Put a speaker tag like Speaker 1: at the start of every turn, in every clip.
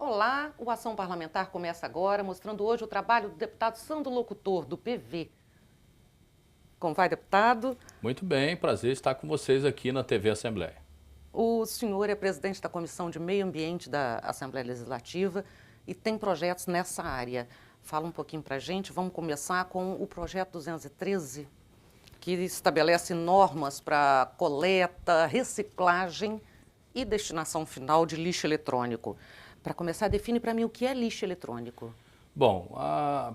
Speaker 1: Olá, o Ação Parlamentar começa agora, mostrando hoje o trabalho do deputado Sandro Locutor, do PV. Como vai, deputado?
Speaker 2: Muito bem, prazer estar com vocês aqui na TV Assembleia.
Speaker 1: O senhor é presidente da Comissão de Meio Ambiente da Assembleia Legislativa e tem projetos nessa área. Fala um pouquinho para a gente. Vamos começar com o projeto 213, que estabelece normas para coleta, reciclagem e destinação final de lixo eletrônico. Para começar, define para mim o que é lixo eletrônico.
Speaker 2: Bom,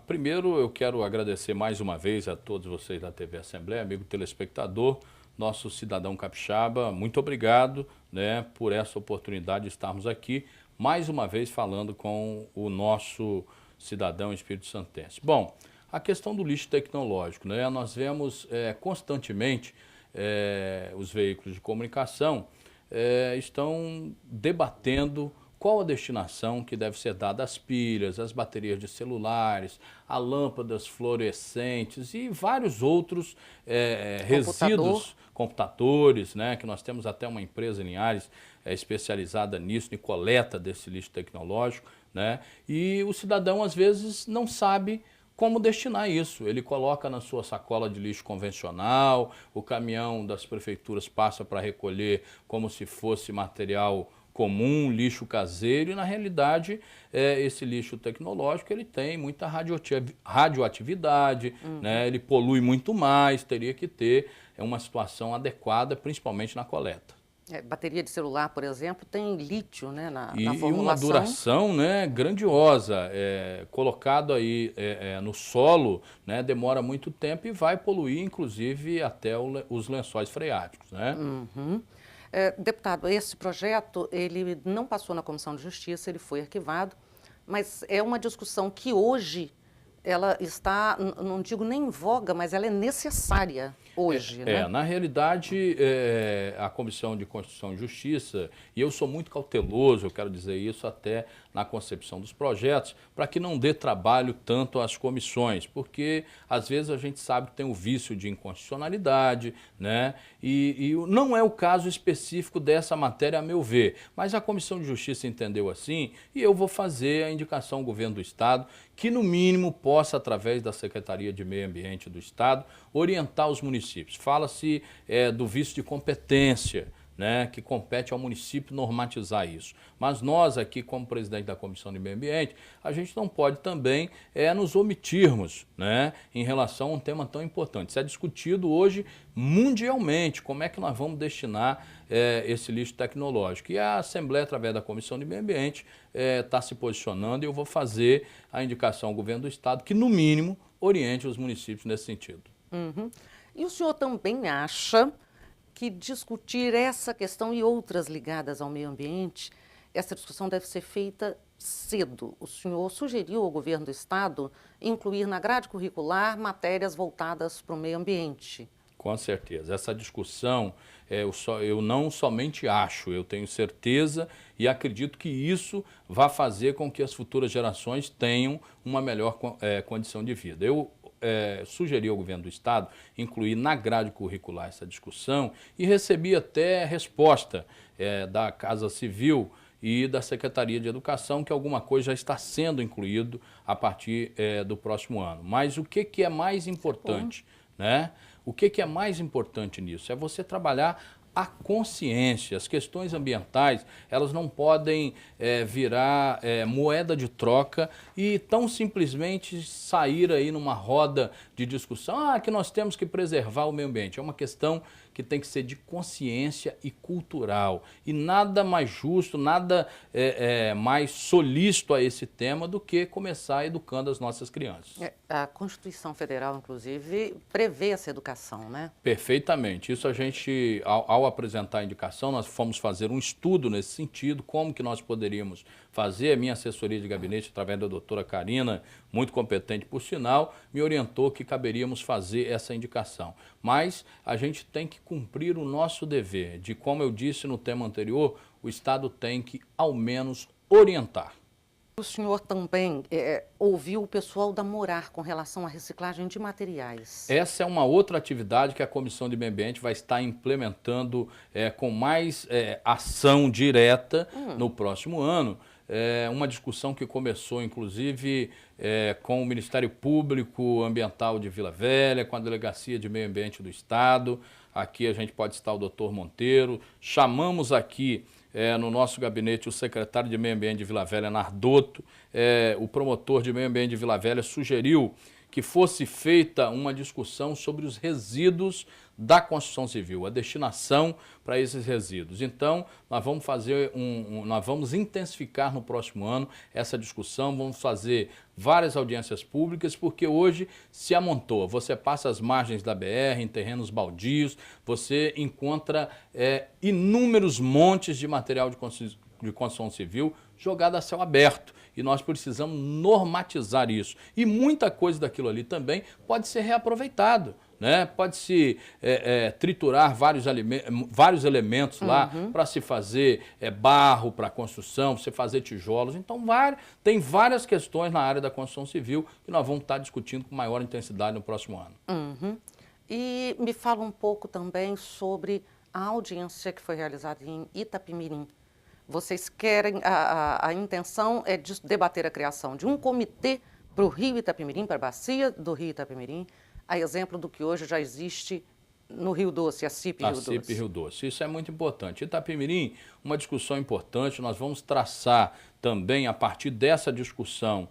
Speaker 2: primeiro eu quero agradecer mais uma vez a todos vocês da TV Assembleia, amigo telespectador, nosso cidadão capixaba, muito obrigado, por essa oportunidade de estarmos aqui, mais uma vez falando com o nosso cidadão espírito santense. Bom, a questão do lixo tecnológico, nós vemos constantemente os veículos de comunicação estão debatendo qual a destinação que deve ser dada às pilhas, às baterias de celulares, a lâmpadas fluorescentes e vários outros resíduos, computadores, que nós temos até uma empresa em Linhares especializada nisso, em coleta desse lixo tecnológico, e o cidadão às vezes não sabe como destinar isso. Ele coloca na sua sacola de lixo convencional, o caminhão das prefeituras passa para recolher como se fosse material comum, lixo caseiro, e na realidade esse lixo tecnológico ele tem muita radioatividade, ele polui muito mais, teria que ter uma situação adequada, principalmente na coleta.
Speaker 1: Bateria de celular, por exemplo, tem lítio na formulação.
Speaker 2: E uma duração grandiosa, colocado aí no solo, demora muito tempo e vai poluir inclusive até os lençóis freáticos.
Speaker 1: Deputado, esse projeto ele não passou na Comissão de Justiça, ele foi arquivado, mas é uma discussão que hoje ela está, não digo nem em voga, mas ela é necessária hoje.
Speaker 2: Na realidade, a Comissão de Constituição e Justiça, e eu sou muito cauteloso, eu quero dizer isso até na concepção dos projetos, para que não dê trabalho tanto às comissões, porque às vezes a gente sabe que tem o vício de inconstitucionalidade, e não é o caso específico dessa matéria, a meu ver, mas a Comissão de Justiça entendeu assim, e eu vou fazer a indicação ao governo do Estado, que no mínimo possa, através da Secretaria de Meio Ambiente do Estado, orientar os municípios. Fala-se do vício de competência, que compete ao município normatizar isso. Mas nós aqui, como presidente da Comissão de Meio Ambiente, a gente não pode também nos omitirmos em relação a um tema tão importante. Isso é discutido hoje mundialmente, como é que nós vamos destinar esse lixo tecnológico. E a Assembleia, através da Comissão de Meio Ambiente, está se posicionando e eu vou fazer a indicação ao governo do Estado que, no mínimo, oriente os municípios nesse sentido.
Speaker 1: E o senhor também acha que discutir essa questão e outras ligadas ao meio ambiente, essa discussão deve ser feita cedo? O senhor sugeriu ao governo do Estado incluir na grade curricular matérias voltadas para o meio ambiente.
Speaker 2: Com certeza. Essa discussão, eu não somente acho, eu tenho certeza e acredito que isso vai fazer com que as futuras gerações tenham uma melhor condição de vida. Eu sugeri ao governo do Estado incluir na grade curricular essa discussão e recebi até resposta da Casa Civil e da Secretaria de Educação que alguma coisa já está sendo incluído a partir do próximo ano. Mas o que é mais importante, O que é mais importante nisso? É você trabalhar a consciência. As questões ambientais, elas não podem virar moeda de troca e tão simplesmente sair aí numa roda de discussão, que nós temos que preservar o meio ambiente. É uma questão que tem que ser de consciência e cultural. E nada mais justo, nada mais solícito a esse tema do que começar educando as nossas crianças.
Speaker 1: A Constituição Federal, inclusive, prevê essa educação,
Speaker 2: Perfeitamente. Isso a gente, ao apresentar a indicação, nós fomos fazer um estudo nesse sentido, como que nós poderíamos fazer. A minha assessoria de gabinete, através da doutora Karina, muito competente por sinal, me orientou que caberíamos fazer essa indicação. Mas a gente tem que cumprir o nosso dever de, como eu disse no tema anterior, o Estado tem que, ao menos, orientar.
Speaker 1: O senhor também ouviu o pessoal da Morar com relação à reciclagem de materiais.
Speaker 2: Essa é uma outra atividade que a Comissão de Meio Ambiente vai estar implementando com mais ação direta no próximo ano. uma discussão que começou, inclusive, com o Ministério Público Ambiental de Vila Velha, com a Delegacia de Meio Ambiente do Estado. Aqui a gente pode citar o doutor Monteiro. Chamamos aqui no nosso gabinete o secretário de Meio Ambiente de Vila Velha, Nardotto. O promotor de Meio Ambiente de Vila Velha sugeriu que fosse feita uma discussão sobre os resíduos da construção civil, a destinação para esses resíduos. Então, nós vamos fazer nós vamos intensificar no próximo ano essa discussão, vamos fazer várias audiências públicas, porque hoje se amontoa. Você passa as margens da BR, em terrenos baldios, você encontra inúmeros montes de material de construção civil jogado a céu aberto. E nós precisamos normatizar isso. E muita coisa daquilo ali também pode ser reaproveitado, né? Pode-se triturar vários elementos lá para se fazer barro para construção, para se fazer tijolos. Então, tem várias questões na área da construção civil que nós vamos estar discutindo com maior intensidade no próximo ano.
Speaker 1: E me fala um pouco também sobre a audiência que foi realizada em Itapemirim. Vocês querem, a intenção é de debater a criação de um comitê para o Rio Itapemirim, para a bacia do Rio Itapemirim, a exemplo do que hoje já existe no Rio Doce, a CIP Rio Doce.
Speaker 2: A CIP Rio Doce, isso é muito importante. Itapemirim, uma discussão importante, nós vamos traçar também, a partir dessa discussão,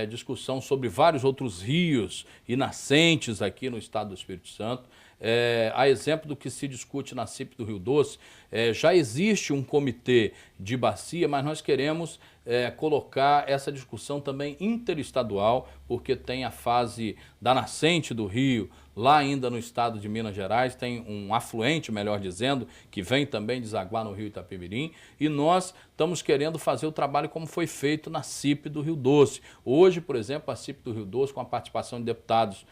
Speaker 2: discussão sobre vários outros rios e nascentes aqui no estado do Espírito Santo. A exemplo do que se discute na CIP do Rio Doce, já existe um comitê de bacia, mas nós queremos colocar essa discussão também interestadual, porque tem a fase da nascente do rio, lá ainda no estado de Minas Gerais, tem um afluente, melhor dizendo, que vem também desaguar no rio Itapemirim, e nós estamos querendo fazer o trabalho como foi feito na CIP do Rio Doce. Hoje, por exemplo, a CIP do Rio Doce, com a participação de deputados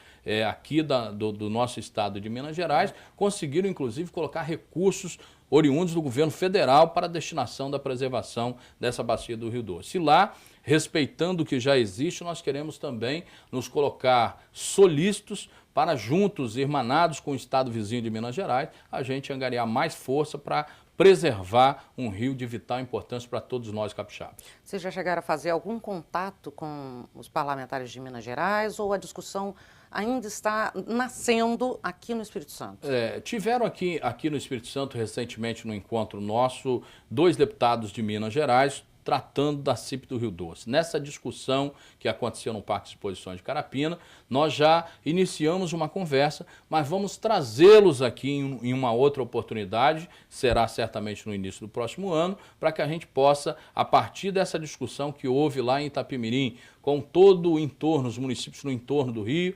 Speaker 2: aqui do nosso estado de Minas Gerais, conseguiram inclusive colocar recursos oriundos do governo federal para a destinação da preservação dessa bacia do Rio Doce. E lá, respeitando o que já existe, nós queremos também nos colocar solícitos para, juntos, irmanados com o estado vizinho de Minas Gerais, a gente angariar mais força para preservar um rio de vital importância para todos nós capixabas.
Speaker 1: Vocês já chegaram a fazer algum contato com os parlamentares de Minas Gerais ou a discussão ainda está nascendo aqui no Espírito Santo?
Speaker 2: Tiveram aqui no Espírito Santo, recentemente, no encontro nosso, 2 deputados de Minas Gerais tratando da CIP do Rio Doce. Nessa discussão que aconteceu no Parque de Exposições de Carapina, nós já iniciamos uma conversa, mas vamos trazê-los aqui em uma outra oportunidade, será certamente no início do próximo ano, para que a gente possa, a partir dessa discussão que houve lá em Itapemirim, com todo o entorno, os municípios no entorno do Rio,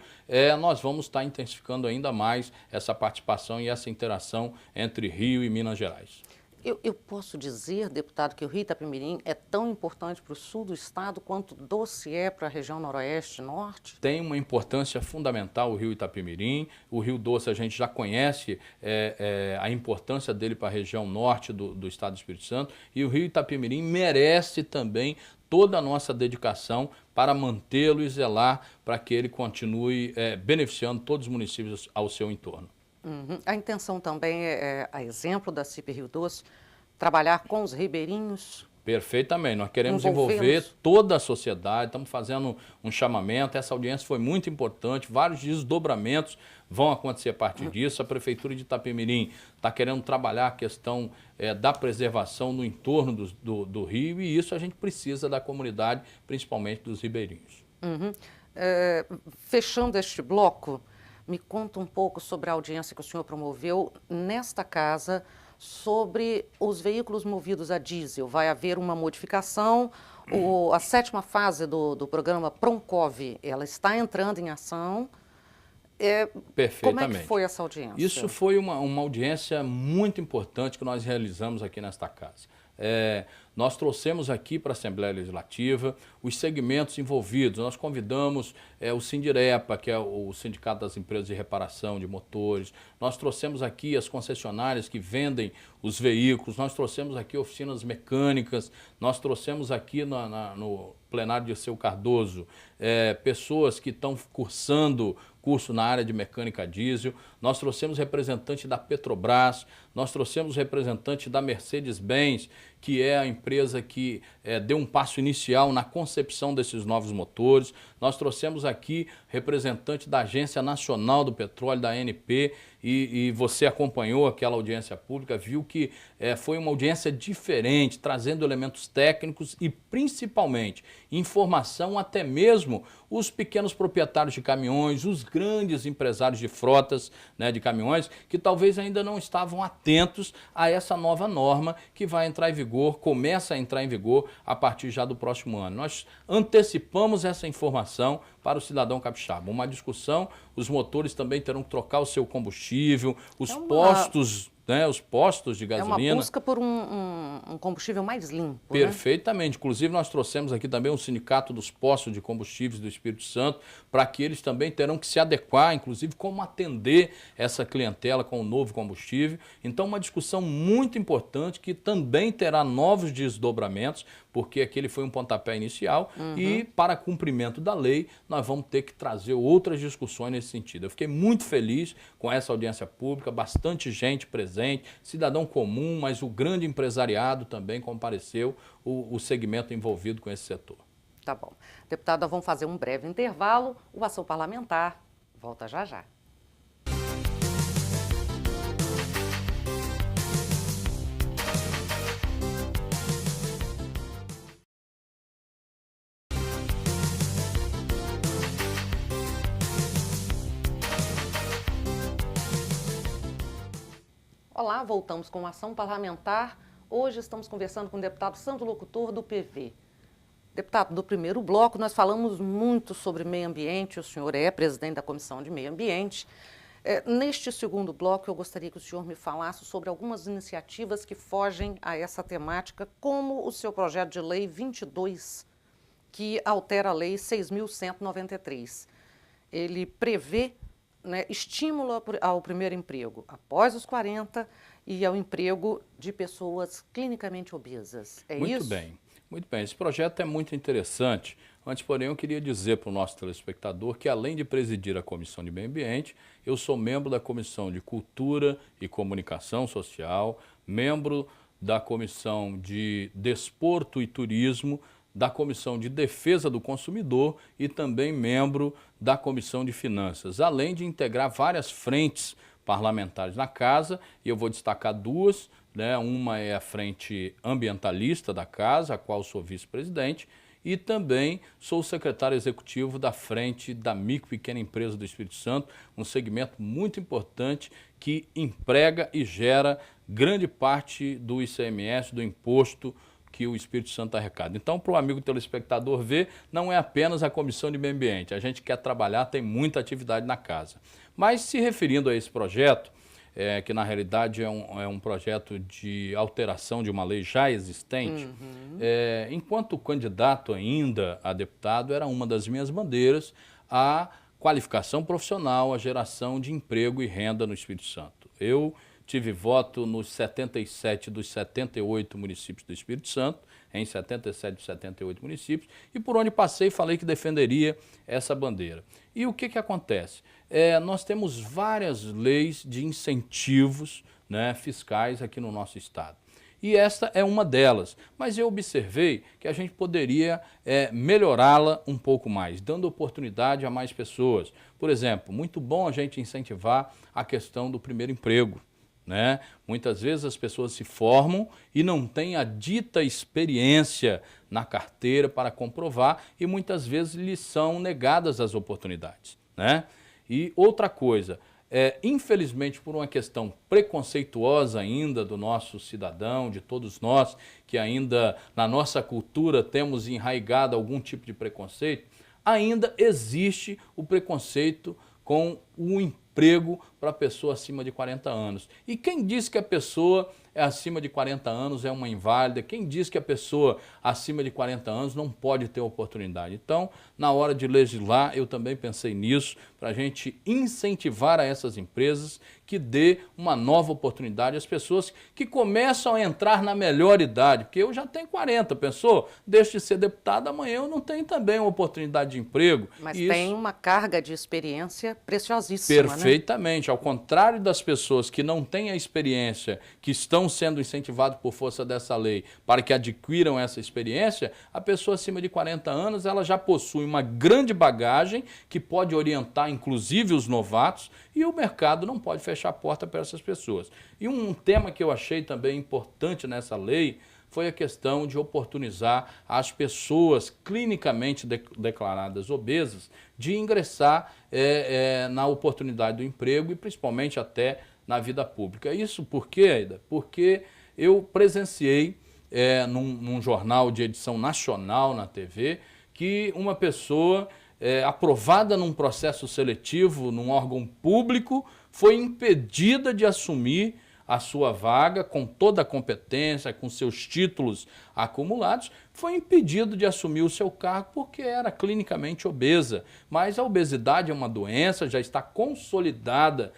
Speaker 2: nós vamos estar intensificando ainda mais essa participação e essa interação entre Rio e Minas Gerais.
Speaker 1: Eu posso dizer, deputado, que o Rio Itapemirim é tão importante para o sul do estado quanto Doce é para a região noroeste e norte?
Speaker 2: Tem uma importância fundamental o Rio Itapemirim. O Rio Doce a gente já conhece a importância dele para a região norte do estado do Espírito Santo. E o Rio Itapemirim merece também toda a nossa dedicação para mantê-lo e zelar para que ele continue beneficiando todos os municípios ao seu entorno.
Speaker 1: A intenção também a exemplo da CIP Rio Doce, trabalhar com os ribeirinhos?
Speaker 2: Perfeitamente, nós queremos envolver toda a sociedade, estamos fazendo um chamamento, essa audiência foi muito importante, vários desdobramentos vão acontecer a partir disso. A Prefeitura de Itapemirim está querendo trabalhar a questão da preservação no entorno do rio, e isso a gente precisa da comunidade, principalmente dos ribeirinhos.
Speaker 1: Fechando este bloco, me conta um pouco sobre a audiência que o senhor promoveu nesta casa sobre os veículos movidos a diesel. Vai haver uma modificação, a 7ª fase do programa Proncov, ela está entrando em ação.
Speaker 2: Perfeitamente.
Speaker 1: Como é que foi essa audiência?
Speaker 2: Isso foi uma audiência muito importante que nós realizamos aqui nesta casa. Nós trouxemos aqui para a Assembleia Legislativa os segmentos envolvidos. Nós convidamos o Sindirepa, que é o Sindicato das Empresas de Reparação de Motores. Nós trouxemos aqui as concessionárias que vendem os veículos. Nós trouxemos aqui oficinas mecânicas. Nós trouxemos aqui no plenário de Seu Cardoso pessoas que estão cursando curso na área de mecânica diesel, nós trouxemos representante da Petrobras, nós trouxemos representante da Mercedes-Benz, que é a empresa que deu um passo inicial na concepção desses novos motores. Nós trouxemos aqui representante da Agência Nacional do Petróleo, da ANP, e você acompanhou aquela audiência pública, viu que foi uma audiência diferente, trazendo elementos técnicos e, principalmente, informação até mesmo os pequenos proprietários de caminhões, os grandes empresários de frotas, né, de caminhões, que talvez ainda não estavam atentos a essa nova norma que vai entrar em vigor, começa a entrar em vigor a partir já do próximo ano. Nós antecipamos essa informação para o cidadão capixaba. Uma discussão, os motores também terão que trocar o seu combustível, os postos... os postos de gasolina.
Speaker 1: É uma busca por um combustível mais limpo.
Speaker 2: Perfeitamente. Né? Inclusive, nós trouxemos aqui também o Sindicato dos Postos de Combustíveis do Espírito Santo, para que eles também terão que se adequar, inclusive, como atender essa clientela com o novo combustível. Então, uma discussão muito importante que também terá novos desdobramentos, porque aquele foi um pontapé inicial e, para cumprimento da lei, nós vamos ter que trazer outras discussões nesse sentido. Eu fiquei muito feliz com essa audiência pública, bastante gente presente, cidadão comum, mas o grande empresariado também compareceu, o segmento envolvido com esse setor.
Speaker 1: Tá bom. Deputada, vamos fazer um breve intervalo. O Ação Parlamentar volta já já. Olá, voltamos com a Ação Parlamentar. Hoje estamos conversando com o deputado Sandro Locutor, do PV. Deputado, do primeiro bloco nós falamos muito sobre meio ambiente, o senhor é presidente da Comissão de Meio Ambiente. Neste segundo bloco eu gostaria que o senhor me falasse sobre algumas iniciativas que fogem a essa temática, como o seu projeto de lei 22, que altera a lei 6.193. Ele prevê estímulo ao primeiro emprego após os 40 e ao emprego de pessoas clinicamente obesas. É isso?
Speaker 2: Muito bem. Esse projeto é muito interessante. Antes, porém, eu queria dizer para o nosso telespectador que, além de presidir a Comissão de Meio Ambiente, eu sou membro da Comissão de Cultura e Comunicação Social, membro da Comissão de Desporto e Turismo, da Comissão de Defesa do Consumidor e também membro da Comissão de Finanças, além de integrar várias frentes parlamentares na Casa, e eu vou destacar duas, uma é a frente ambientalista da Casa, a qual sou vice-presidente, e também sou o secretário executivo da frente da micro e pequena empresa do Espírito Santo, um segmento muito importante que emprega e gera grande parte do ICMS, do imposto que o Espírito Santo arrecada. Então, para o amigo telespectador ver, não é apenas a Comissão de Meio Ambiente. A gente quer trabalhar, tem muita atividade na casa. Mas, se referindo a esse projeto, que na realidade é um projeto de alteração de uma lei já existente, enquanto candidato ainda a deputado, era uma das minhas bandeiras a qualificação profissional, a geração de emprego e renda no Espírito Santo. Eu tive voto nos 77 dos 78 municípios do Espírito Santo, em 77 dos 78 municípios, e por onde passei falei que defenderia essa bandeira. E o que acontece? Nós temos várias leis de incentivos fiscais aqui no nosso estado. E esta é uma delas, mas eu observei que a gente poderia melhorá-la um pouco mais, dando oportunidade a mais pessoas. Por exemplo, muito bom a gente incentivar a questão do primeiro emprego. Muitas vezes as pessoas se formam e não têm a dita experiência na carteira para comprovar e muitas vezes lhes são negadas as oportunidades. E outra coisa, infelizmente por uma questão preconceituosa ainda do nosso cidadão, de todos nós, que ainda na nossa cultura temos enraigado algum tipo de preconceito, ainda existe o preconceito com o emprego para a pessoa acima de 40 anos. E quem diz que a pessoa é acima de 40 anos, é uma inválida. Quem diz que a pessoa acima de 40 anos não pode ter oportunidade? Então, na hora de legislar, eu também pensei nisso, para a gente incentivar a essas empresas que dê uma nova oportunidade às pessoas que começam a entrar na melhor idade, porque eu já tenho 40, pensou? Deixo de ser deputado, amanhã eu não tenho também uma oportunidade de emprego.
Speaker 1: Mas
Speaker 2: e
Speaker 1: tem uma carga de experiência preciosíssima,
Speaker 2: perfeitamente, ao contrário das pessoas que não têm a experiência, que estão sendo incentivadas por força dessa lei para que adquiram essa experiência, a pessoa acima de 40 anos ela já possui uma grande bagagem que pode orientar inclusive os novatos e o mercado não pode fechar a porta para essas pessoas. E um tema que eu achei também importante nessa lei foi a questão de oportunizar as pessoas clinicamente declaradas obesas de ingressar na oportunidade do emprego e principalmente até na vida pública. Isso por quê, Aida? Porque eu presenciei num jornal de edição nacional na TV que uma pessoa aprovada num processo seletivo num órgão público foi impedida de assumir a sua vaga com toda a competência, com seus títulos acumulados, foi impedido de assumir o seu cargo porque era clinicamente obesa. Mas a obesidade é uma doença, já está consolidada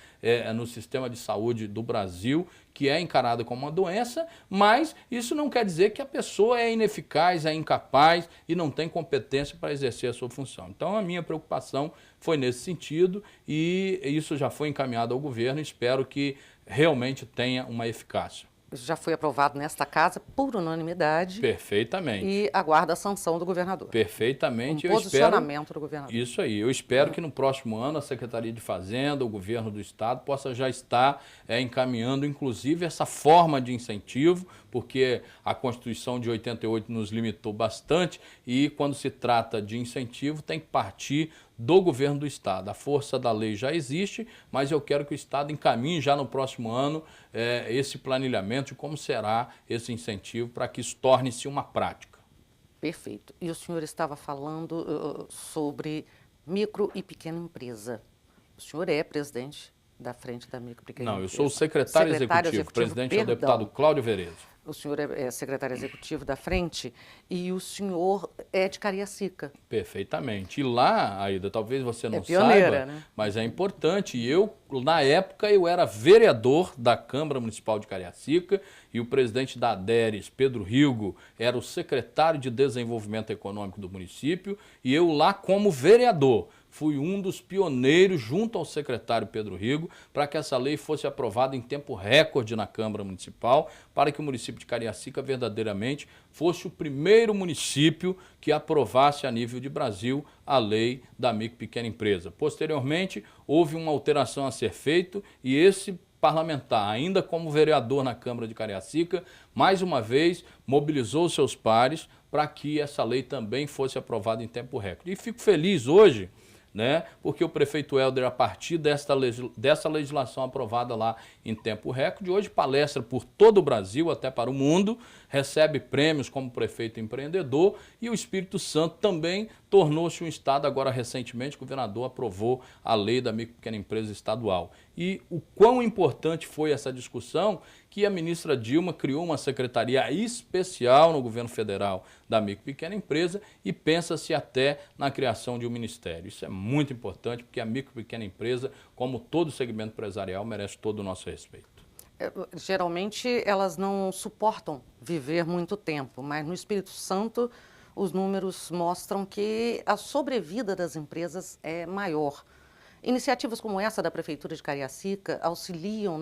Speaker 2: no sistema de saúde do Brasil, que é encarada como uma doença, mas isso não quer dizer que a pessoa é ineficaz, é incapaz e não tem competência para exercer a sua função. Então a minha preocupação foi nesse sentido e isso já foi encaminhado ao governo, espero que realmente tenha uma eficácia.
Speaker 1: Isso já foi aprovado nesta casa por unanimidade.
Speaker 2: Perfeitamente.
Speaker 1: E aguarda a sanção do governador.
Speaker 2: Perfeitamente.
Speaker 1: Um posicionamento do governador.
Speaker 2: Isso aí. Eu espero que no próximo ano a Secretaria de Fazenda, o governo do Estado, possa já estar encaminhando, inclusive, essa forma de incentivo, porque a Constituição de 88 nos limitou bastante e, quando se trata de incentivo, tem que partir do governo do Estado. A força da lei já existe, mas eu quero que o Estado encaminhe já no próximo ano esse planilhamento de como será esse incentivo para que isso torne-se uma prática.
Speaker 1: Perfeito. E o senhor estava falando sobre micro e pequena empresa. O senhor é presidente da Frente da Micro e Pequena Empresa.
Speaker 2: Não, eu sou o secretário executivo. Presidente é o deputado Cláudio Verezo.
Speaker 1: O senhor é secretário executivo da Frente e o senhor é de Cariacica.
Speaker 2: Perfeitamente. E lá, Aida, talvez você não
Speaker 1: pioneira,
Speaker 2: saiba,
Speaker 1: né?
Speaker 2: mas é importante. E eu, na época, eu era vereador da Câmara Municipal de Cariacica e o presidente da ADERES, Pedro Rigo, era o secretário de Desenvolvimento Econômico do município e eu lá como vereador fui um dos pioneiros, junto ao secretário Pedro Rigo, para que essa lei fosse aprovada em tempo recorde na Câmara Municipal, para que o município de Cariacica verdadeiramente fosse o primeiro município que aprovasse a nível de Brasil a lei da micro e pequena empresa. Posteriormente, houve uma alteração a ser feita e esse parlamentar, ainda como vereador na Câmara de Cariacica, mais uma vez mobilizou seus pares para que essa lei também fosse aprovada em tempo recorde. E fico feliz hoje, porque o prefeito Helder, a partir dessa legislação aprovada lá em tempo recorde, hoje palestra por todo o Brasil, até para o mundo, recebe prêmios como prefeito empreendedor e o Espírito Santo também tornou-se um estado, agora recentemente o governador aprovou a lei da micro e pequena empresa estadual. E o quão importante foi essa discussão que a ministra Dilma criou uma secretaria especial no governo federal da micro e pequena empresa e pensa-se até na criação de um ministério. Isso é muito importante porque a micro e pequena empresa, como todo segmento empresarial, merece todo o nosso respeito.
Speaker 1: Geralmente elas não suportam viver muito tempo, mas no Espírito Santo os números mostram que a sobrevida das empresas é maior. Iniciativas como essa da Prefeitura de Cariacica auxiliam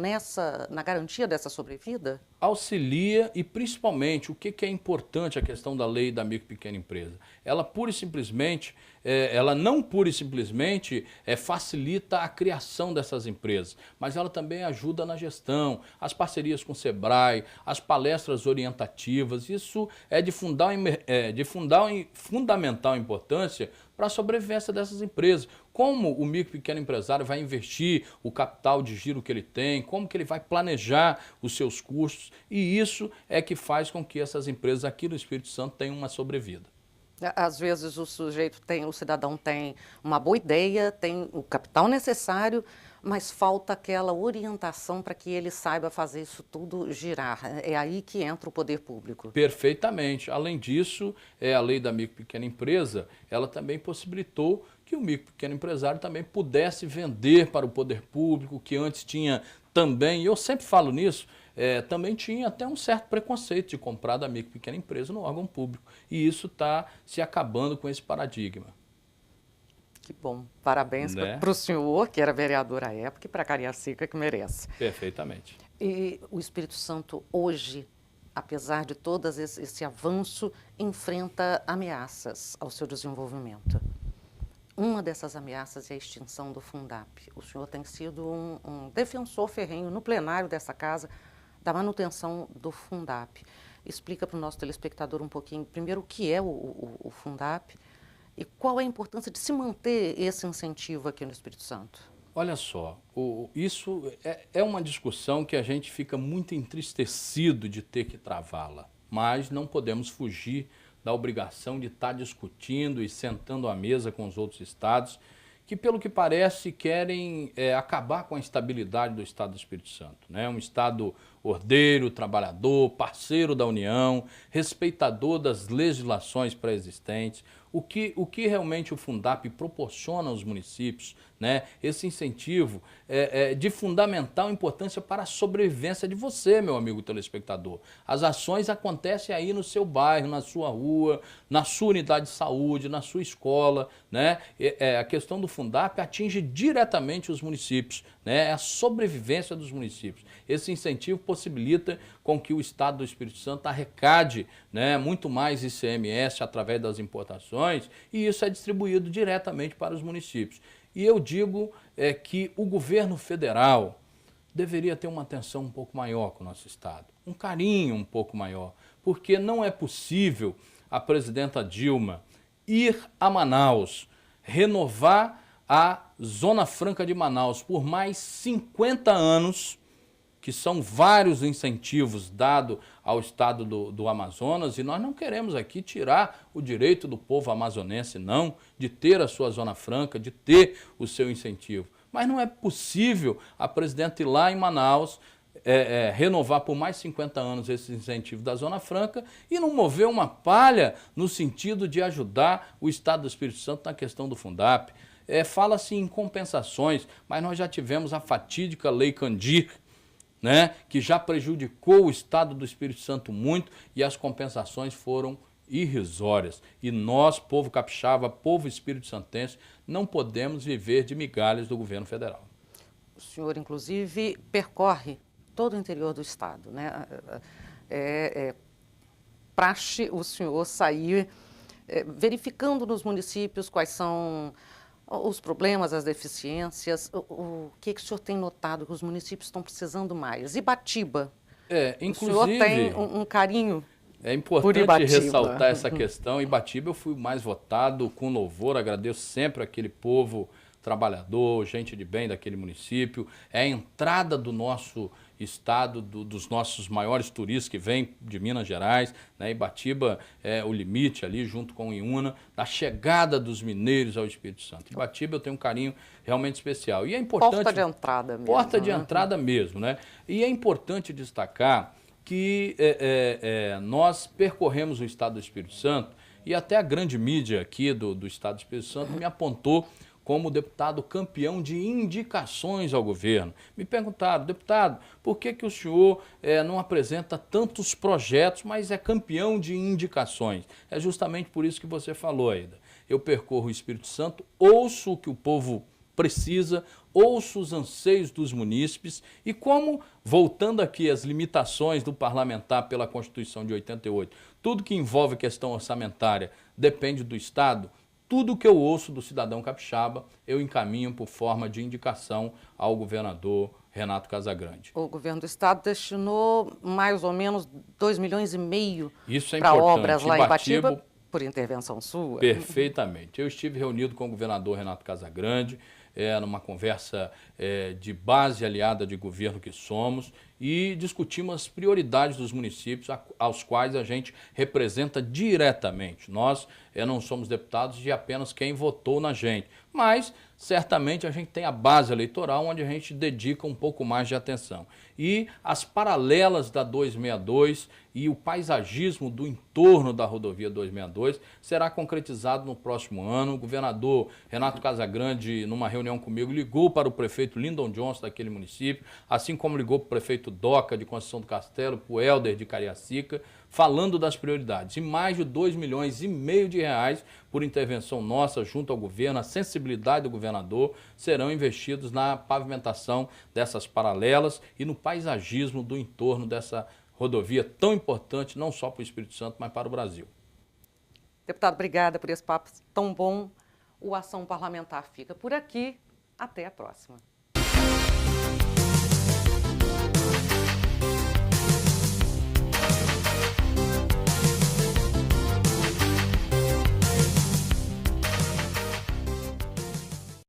Speaker 1: na garantia dessa sobrevida?
Speaker 2: Auxilia e principalmente o que é importante a questão da lei da micro e pequena empresa. Ela pura e simplesmente, ela não pura e simplesmente facilita a criação dessas empresas, mas ela também ajuda na gestão, as parcerias com o Sebrae, as palestras orientativas, isso é de fundamental importância para a sobrevivência dessas empresas. Como o micro e pequeno empresário vai investir o capital de giro que ele tem, como que ele vai planejar os seus custos, e isso é que faz com que essas empresas aqui no Espírito Santo tenham uma sobrevida.
Speaker 1: Às vezes o cidadão tem uma boa ideia, tem o capital necessário, mas falta aquela orientação para que ele saiba fazer isso tudo girar. É aí que entra o poder público.
Speaker 2: Perfeitamente. Além disso, a lei da micro e pequena empresa, ela também possibilitou que o micro e pequeno empresário também pudesse vender para o poder público, que antes tinha também, e eu sempre falo nisso, também tinha até um certo preconceito de comprar da micro e pequena empresa no órgão público. E isso está se acabando com esse paradigma.
Speaker 1: Que bom. Parabéns, né, para o senhor, que era vereador à época, e para a Cariacica, que merece.
Speaker 2: Perfeitamente.
Speaker 1: E o Espírito Santo hoje, apesar de todo esse avanço, enfrenta ameaças ao seu desenvolvimento. Uma dessas ameaças é a extinção do Fundap. O senhor tem sido um defensor ferrenho no plenário dessa casa da manutenção do Fundap. Explica para o nosso telespectador um pouquinho, primeiro, o que é o Fundap e qual é a importância de se manter esse incentivo aqui no Espírito Santo.
Speaker 2: Olha só, isso é uma discussão que a gente fica muito entristecido de ter que travá-la, mas não podemos fugir da obrigação de estar discutindo e sentando à mesa com os outros estados, que, pelo que parece, querem acabar com a estabilidade do Estado do Espírito Santo, né? Um Estado ordeiro, trabalhador, parceiro da União, respeitador das legislações pré-existentes. O que realmente o Fundap proporciona aos municípios, né? Esse incentivo é de fundamental importância para a sobrevivência de você, meu amigo telespectador. As ações acontecem aí no seu bairro, na sua rua, na sua unidade de saúde, na sua escola, né? A questão do Fundap atinge diretamente os municípios, né? É a sobrevivência dos municípios. Esse incentivo possibilita com que o Estado do Espírito Santo arrecade, né, muito mais ICMS através das importações, e isso é distribuído diretamente para os municípios. E eu digo que o governo federal deveria ter uma atenção um pouco maior com o nosso Estado, um carinho um pouco maior, porque não é possível a presidenta Dilma ir a Manaus, renovar a Zona Franca de Manaus por mais 50 anos, que são vários incentivos dados ao estado do Amazonas, e nós não queremos aqui tirar o direito do povo amazonense, não, de ter a sua Zona Franca, de ter o seu incentivo. Mas não é possível a presidenta ir lá em Manaus, renovar por mais 50 anos esse incentivo da Zona Franca e não mover uma palha no sentido de ajudar o Estado do Espírito Santo na questão do Fundap. Fala-se em compensações, mas nós já tivemos a fatídica Lei Candir, né, que já prejudicou o Estado do Espírito Santo muito, e as compensações foram irrisórias. E nós, povo capixaba, povo espírito-santense, não podemos viver de migalhas do governo federal.
Speaker 1: O senhor, inclusive, percorre todo o interior do Estado, né? Praxe o senhor sair verificando nos municípios quais são os problemas, as deficiências. O que o senhor tem notado que os municípios estão precisando mais? Ibatiba,
Speaker 2: inclusive,
Speaker 1: o senhor tem um carinho.
Speaker 2: É importante ressaltar essa questão. Ibatiba eu fui mais votado com louvor, agradeço sempre aquele povo trabalhador, gente de bem daquele município. É a entrada do nosso estado, dos nossos maiores turistas que vêm de Minas Gerais, né? Ibatiba é o limite ali junto com Iuna, da chegada dos mineiros ao Espírito Santo. Ibatiba eu tenho um carinho realmente especial. E é importante...
Speaker 1: Porta de entrada mesmo.
Speaker 2: Porta de entrada mesmo, né? E é importante destacar que nós percorremos o Estado do Espírito Santo, e até a grande mídia aqui do Estado do Espírito Santo me apontou como deputado campeão de indicações ao governo. Me perguntaram, deputado, por que o senhor não apresenta tantos projetos, mas é campeão de indicações? É justamente por isso que você falou, Aida. Eu percorro o Espírito Santo, ouço o que o povo precisa, ouço os anseios dos munícipes e como, voltando aqui às limitações do parlamentar pela Constituição de 88, tudo que envolve questão orçamentária depende do Estado, tudo que eu ouço do cidadão capixaba, eu encaminho por forma de indicação ao governador Renato Casagrande.
Speaker 1: O governo do Estado destinou mais ou menos 2,5 milhões
Speaker 2: Isso
Speaker 1: para obras lá em Ibatiba, por intervenção sua.
Speaker 2: Perfeitamente. Eu estive reunido com o governador Renato Casagrande, numa conversa de base aliada de governo que somos, e discutimos as prioridades dos municípios aos quais a gente representa diretamente. Nós não somos deputados de apenas quem votou na gente, mas certamente a gente tem a base eleitoral onde a gente dedica um pouco mais de atenção. E as paralelas da 262 e o paisagismo do entorno da rodovia 262 será concretizado no próximo ano. O governador Renato Casagrande, numa reunião comigo, ligou para o prefeito Lyndon Johnson daquele município, assim como ligou para o prefeito Doca de Conceição do Castelo, para o Helder de Cariacica, falando das prioridades. E mais de 2,5 milhões de reais por intervenção nossa junto ao governo, a sensibilidade do governador, serão investidos na pavimentação dessas paralelas e no paisagismo do entorno dessa rodovia tão importante, não só para o Espírito Santo, mas para o Brasil.
Speaker 1: Deputado, obrigada por esse papo tão bom. O Ação Parlamentar fica por aqui. Até a próxima.